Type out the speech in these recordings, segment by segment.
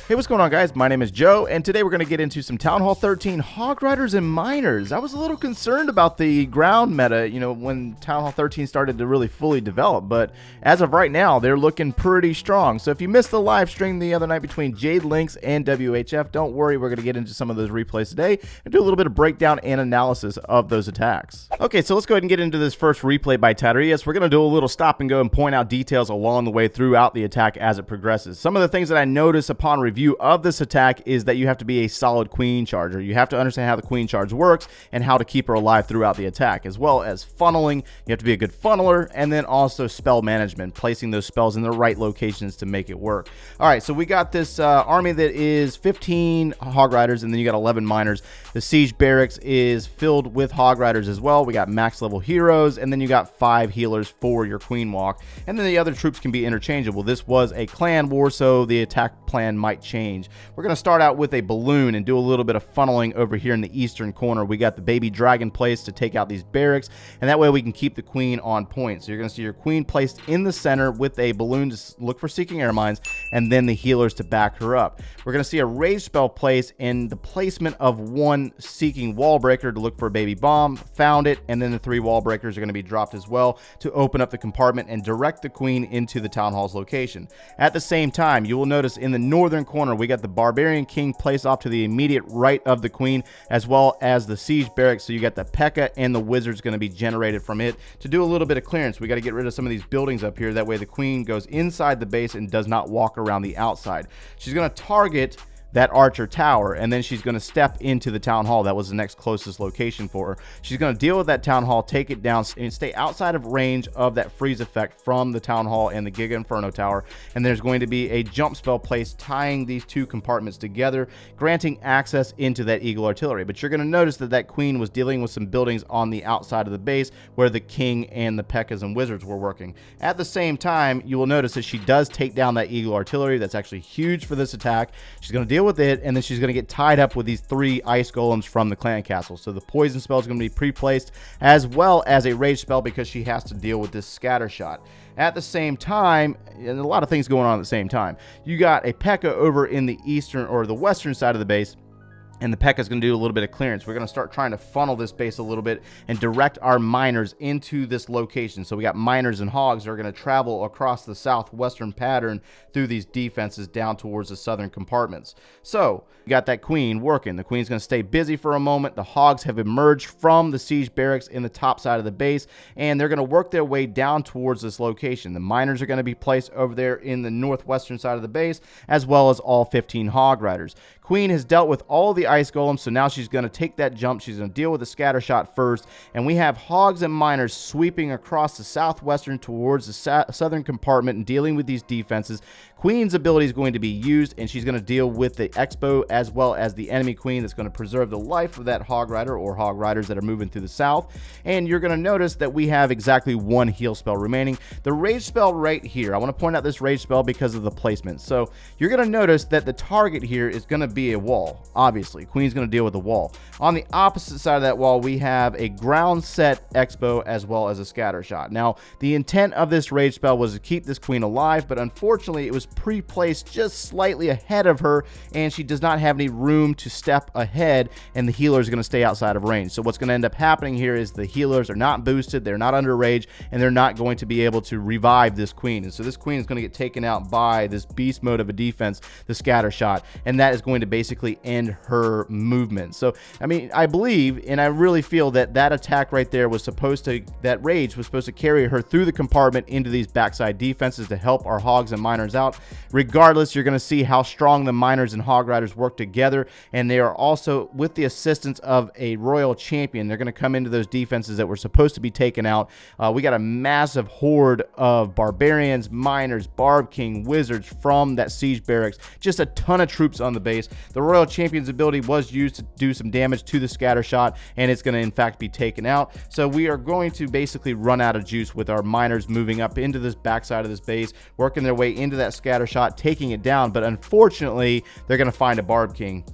Hey, what's going on, guys? My name is Joe, and today we're going to get into some Town Hall 13 Hog Riders and Miners. I was a little concerned about the ground meta, when Town Hall 13 started to really fully develop, but as of right now, they're looking pretty strong. So if you missed the live stream the other night between Jade Lynx and WHF, don't worry, we're going to get into some of those replays today and do a little bit of breakdown and analysis of those attacks. Okay, so let's go ahead and get into this first replay by Tetter. Yes, we're going to do a little stop and go and point out details along the way throughout the attack as it progresses. Some of the things that I noticed upon review of this attack is that you have to be a solid queen charger. You have to understand how the queen charge works and how to keep her alive throughout the attack, as well as funneling. You have to be a good funneler, and then also spell management, placing those spells in the right locations to make it work. All right, so we got this army that is 15 hog riders, and then you got 11 miners. The siege barracks is filled with hog riders as well. We got max level heroes, and then you got 5 healers for your queen walk, and then the other troops can be interchangeable. This was a clan war, so the attack plan might change. We're going to start out with a balloon and do a little bit of funneling over here in the eastern corner. We got the baby dragon placed to take out these barracks, and that way we can keep the queen on point. So you're going to see your queen placed in the center with a balloon to look for seeking air mines, and then the healers to back her up. We're going to see a rage spell place and the placement of 1 seeking wall breaker to look for a baby bomb. Found it, and then the 3 wall breakers are going to be dropped as well to open up the compartment and direct the queen into the town hall's location. At the same time, you will notice in the northern corner we got the Barbarian King placed off to the immediate right of the queen, as well as the siege barracks. So you got the P.E.K.K.A. and the wizards going to be generated from it. To do a little bit of clearance, we got to get rid of some of these buildings up here. That way the queen goes inside the base and does not walk around the outside. She's going to target that archer tower, and then she's going to step into the town hall. That was the next closest location for her. She's going to deal with that town hall, take it down, and stay outside of range of that freeze effect from the town hall and the Giga Inferno tower. And there's going to be a jump spell placed tying these 2 compartments together, granting access into that eagle artillery. But you're going to notice that that queen was dealing with some buildings on the outside of the base where the king and the P.E.K.K.A.s and wizards were working. At the same time, you will notice that she does take down that eagle artillery. That's actually huge for this attack. She's going to deal with it, and then she's going to get tied up with these 3 ice golems from the clan castle. So the poison spell is going to be pre-placed, as well as a rage spell, because she has to deal with this scatter shot. At the same time, and a lot of things going on at the same time, you got a P.E.K.K.A. over in the eastern or the western side of the base, and the P.E.K.K.A. is going to do a little bit of clearance. We're going to start trying to funnel this base a little bit and direct our miners into this location. So we got miners and hogs that are going to travel across the southwestern pattern through these defenses down towards the southern compartments. So we got that queen working. The queen's going to stay busy for a moment. The hogs have emerged from the siege barracks in the top side of the base, and they're going to work their way down towards this location. The miners are going to be placed over there in the northwestern side of the base, as well as all 15 hog riders. Queen has dealt with all the ice golems, so now she's going to take that jump. She's going to deal with the scatter shot first, and we have hogs and miners sweeping across the southwestern towards the southern compartment and dealing with these defenses. Queen's ability is going to be used, and she's going to deal with the Expo as well as the enemy queen that's going to preserve the life of that hog rider or hog riders that are moving through the south. And you're going to notice that we have exactly 1 heal spell remaining. The rage spell right here, I want to point out this rage spell because of the placement. So you're going to notice that the target here is going to be a wall. Obviously, Queen's going to deal with the wall. On the opposite side of that wall, we have a ground set Expo as well as a scatter shot. Now, the intent of this rage spell was to keep this queen alive, but unfortunately, it was pre-placed just slightly ahead of her, and she does not have any room to step ahead, and the healer is going to stay outside of range. So what's going to end up happening here is the healers are not boosted, they're not under rage, and they're not going to be able to revive this queen. And so this queen is going to get taken out by this beast mode of a defense, the scatter shot, and that is going to basically end her movement. So I mean, I believe and I really feel that that attack right there was supposed to, that rage was supposed to carry her through the compartment into these backside defenses to help our hogs and miners out. Regardless, you're going to see how strong the miners and hog riders work together, and they are also with the assistance of a royal champion. They're going to come into those defenses that were supposed to be taken out. We got a massive horde of barbarians, miners, barb king, wizards from that siege barracks, just a ton of troops on the base. The royal champion's ability was used to do some damage to the scatter shot, and it's going to in fact be taken out. So we are going to basically run out of juice with our miners moving up into this backside of this base, working their way into that scatter shot, taking it down. But unfortunately, they're going to find a barb king,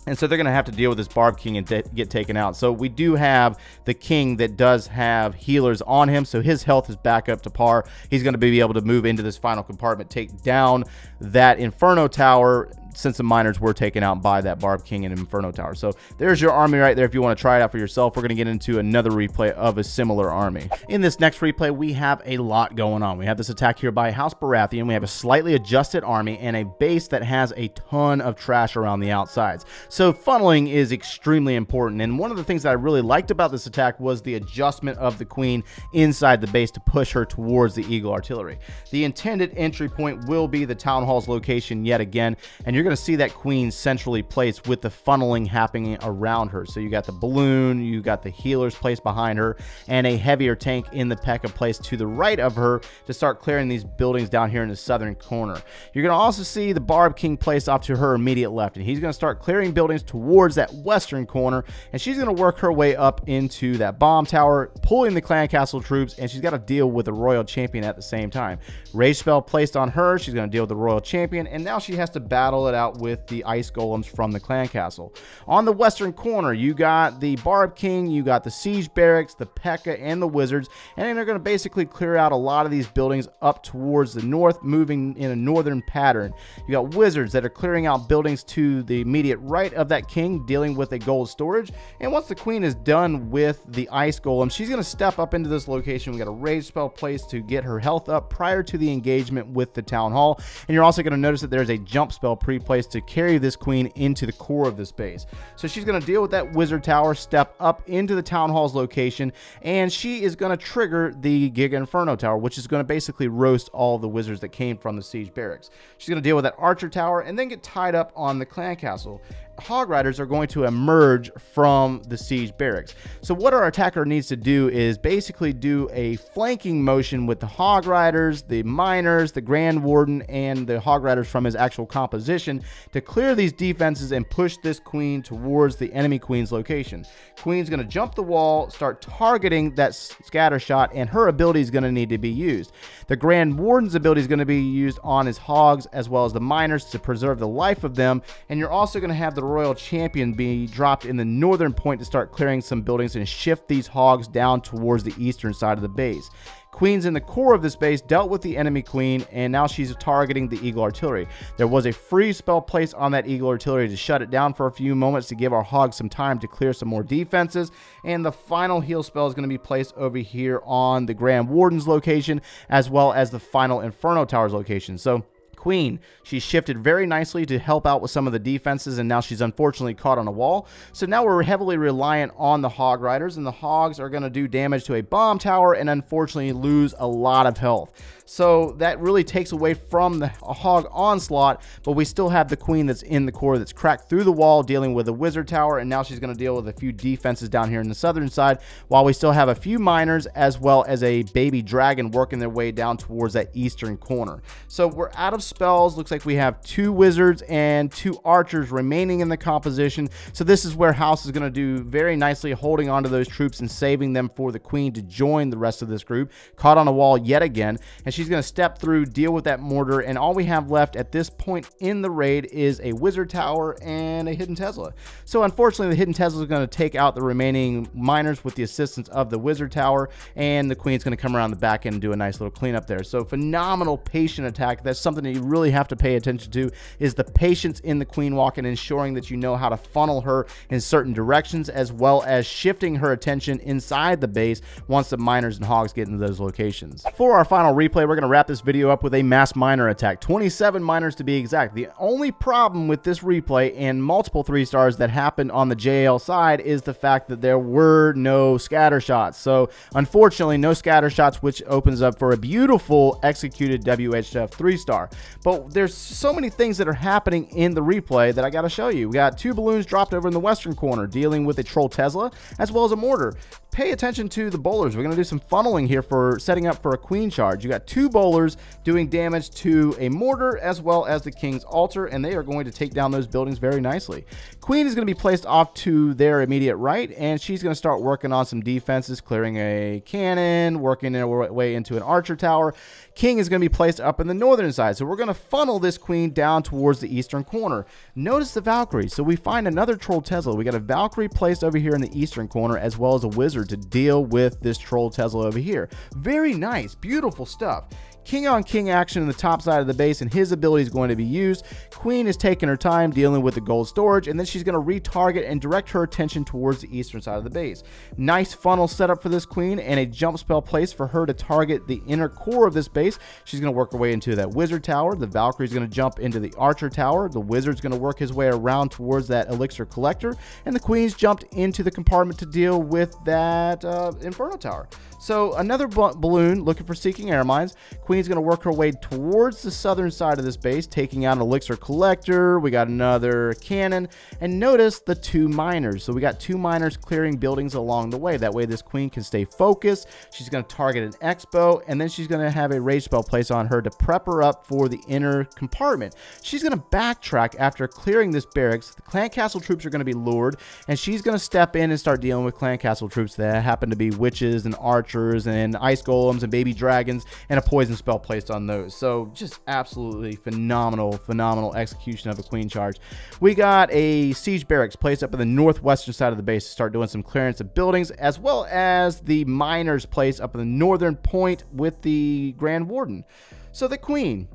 and so they're going to have to deal with this Barb King and get taken out. So we do have the King that does have healers on him, so his health is back up to par. He's going to be able to move into this final compartment, take down that Inferno Tower, since the miners were taken out by that Barb King and Inferno Tower. So there's your army right there if you want to try it out for yourself. We're going to get into another replay of a similar army. In this next replay, we have a lot going on. We have this attack here by House Baratheon. We have a slightly adjusted army and a base that has a ton of trash around the outsides. So funneling is extremely important, and one of the things that I really liked about this attack was the adjustment of the queen inside the base to push her towards the Eagle artillery. The intended entry point will be the town hall's location yet again, and you're going to see that queen centrally placed with the funneling happening around her. So you got the balloon, you got the healers placed behind her, and a heavier tank in the P.E.K.K.A placed to the right of her to start clearing these buildings down here in the southern corner. You're going to also see the Barb King placed off to her immediate left, and he's going to start clearing buildings towards that western corner, and she's going to work her way up into that bomb tower, pulling the clan castle troops, and she's got to deal with the royal champion at the same time. Rage spell placed on her, she's going to deal with the royal champion, and now she has to battle it out with the ice golems from the clan castle. On the western corner, you got the Barb King, you got the siege barracks, the P.E.K.K.A and the wizards, and then they're going to basically clear out a lot of these buildings up towards the north, moving in a northern pattern. You got wizards that are clearing out buildings to the immediate right of that king, dealing with a gold storage, and once the queen is done with the ice golem, she's going to step up into this location. We got a rage spell placed to get her health up prior to the engagement with the town hall, and you're also going to notice that there's a jump spell pre-placed to carry this queen into the core of this base. So she's going to deal with that wizard tower, step up into the town hall's location, and she is going to trigger the Giga Inferno Tower, which is going to basically roast all the wizards that came from the siege barracks. She's going to deal with that archer tower and then get tied up on the clan castle. Hog Riders are going to emerge from the siege barracks. So what our attacker needs to do is basically do a flanking motion with the Hog Riders, the miners, the Grand Warden, and the Hog Riders from his actual composition to clear these defenses and push this queen towards the enemy queen's location. Queen's going to jump the wall, start targeting that scatter shot, and her ability is going to need to be used. The Grand Warden's ability is going to be used on his hogs as well as the miners to preserve the life of them, and you're also going to have the royal champion be dropped in the northern point to start clearing some buildings and shift these hogs down towards the eastern side of the base. Queen's in the core of this base, dealt with the enemy queen, and now she's targeting the Eagle artillery. There was a freeze spell placed on that Eagle artillery to shut it down for a few moments to give our hogs some time to clear some more defenses, and the final heal spell is going to be placed over here on the Grand Warden's location as well as the final Inferno Tower's location. So Queen, she shifted very nicely to help out with some of the defenses, and now she's unfortunately caught on a wall. So now we're heavily reliant on the Hog Riders, and the Hogs are going to do damage to a bomb tower and unfortunately lose a lot of health. So that really takes away from the Hog onslaught, but we still have the Queen that's in the core that's cracked through the wall dealing with a wizard tower, and now she's going to deal with a few defenses down here in the southern side, while we still have a few miners as well as a baby dragon working their way down towards that eastern corner. So we're out of spells. Looks like we have 2 wizards and 2 archers remaining in the composition. So this is where House is going to do very nicely, holding on to those troops and saving them for the Queen to join the rest of this group. Caught on a wall yet again, and she's going to step through, deal with that mortar, and all we have left at this point in the raid is a wizard tower and a hidden Tesla. So unfortunately, the hidden Tesla is going to take out the remaining miners with the assistance of the wizard tower, and the Queen's going to come around the back end and do a nice little cleanup there. So phenomenal patient attack. That's something that you really have to pay attention to, is the patience in the Queen walk and ensuring that you know how to funnel her in certain directions, as well as shifting her attention inside the base once the miners and hogs get into those locations. For our final replay, we're going to wrap this video up with a mass miner attack, 27 miners to be exact. The only problem with this replay and multiple 3 stars that happened on the JL side is the fact that there were no scatter shots. So unfortunately, no scatter shots, which opens up for a beautiful executed WHF 3-star. But there's so many things that are happening in the replay that I got to show you. We got 2 balloons dropped over in the western corner dealing with a troll Tesla as well as a mortar. Pay attention to the bowlers. We're going to do some funneling here for setting up for a queen charge. You got 2 bowlers doing damage to a mortar as well as the king's altar, and they are going to take down those buildings very nicely. Queen is going to be placed off to their immediate right, and she's going to start working on some defenses, clearing a cannon, working their way into an archer tower. King is going to be placed up in the northern side. So we're we're going to funnel this queen down towards the eastern corner. Notice the Valkyrie. So we find another Troll Tesla. We got a Valkyrie placed over here in the eastern corner, as well as a wizard to deal with this Troll Tesla over here. Very nice, beautiful stuff. King on king action in the top side of the base, and his ability is going to be used. Queen is taking her time dealing with the gold storage, and then she's going to retarget and direct her attention towards the eastern side of the base. Nice funnel setup for this queen, and a jump spell place for her to target the inner core of this base. She's going to work her way into that wizard tower. The Valkyrie is going to jump into the archer tower. The wizard's going to work his way around towards that elixir collector, and the queen's jumped into the compartment to deal with that inferno tower. So another balloon looking for seeking air mines. Queen's going to work her way towards the southern side of this base, taking out an elixir collector. We got another cannon, and notice the 2 miners. So we got 2 miners clearing buildings along the way. That way this queen can stay focused. She's going to target an expo, and then she's going to have a rage spell place on her to prep her up for the inner compartment. She's going to backtrack after clearing this barracks. The clan castle troops are going to be lured, and she's going to step in and start dealing with clan castle troops that happen to be witches and archers and ice golems and baby dragons, and a poison spell placed on those. So just absolutely phenomenal execution of a queen charge. We got a siege barracks placed up in the northwestern side of the base to start doing some clearance of buildings, as well as the miners placed up in the northern point with the Grand Warden. So the queen,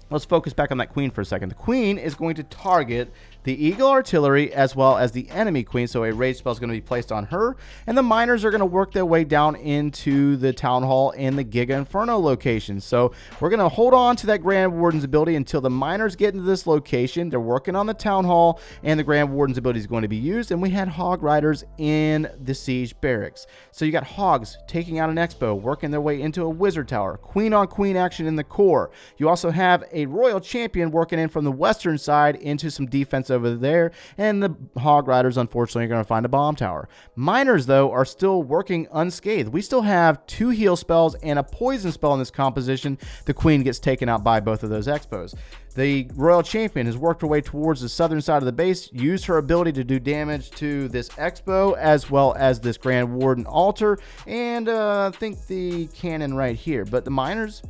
let's focus back on that queen for a second. The queen is going to target the Eagle Artillery as well as the enemy queen, so a rage spell is going to be placed on her, and the miners are going to work their way down into the Town Hall and the Giga Inferno location. So we're going to hold on to that Grand Warden's ability until the miners get into this location. They're working on the Town Hall, and the Grand Warden's ability is going to be used, and we had Hog Riders in the Siege Barracks. So you got Hogs taking out an Expo, working their way into a Wizard Tower, queen on queen action in the core. You also have a Royal Champion working in from the western side into some defense over there, and the Hog Riders unfortunately are going to find a bomb tower. Miners though are still working unscathed. We still have 2 heal spells and a poison spell in this composition. The queen gets taken out by both of those expos. The Royal Champion has worked her way towards the southern side of the base, used her ability to do damage to this expo as well as this Grand Warden altar, and I think the cannon right here. But the miners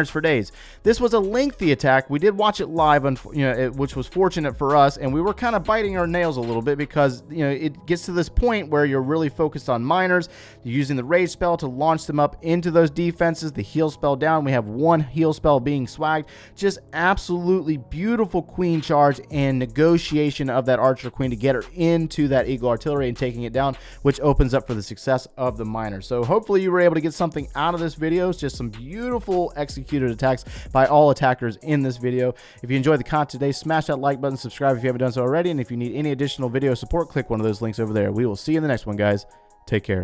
for days. This was a lengthy attack. We did watch it live, which was fortunate for us, and we were kind of biting our nails a little bit because it gets to this point where you're really focused on miners. You're using the rage spell to launch them up into those defenses. The heal spell down. We have 1 heal spell being swagged. Just absolutely beautiful queen charge and negotiation of that archer queen to get her into that Eagle Artillery and taking it down, which opens up for the success of the miners. So hopefully you were able to get something out of this video. It's just some beautiful executed attacks by all attackers in this video. If you enjoyed the content today, smash that like button, subscribe if you haven't done so already, and if you need any additional video support, click one of those links over there. We will see you in the next one, guys. Take care.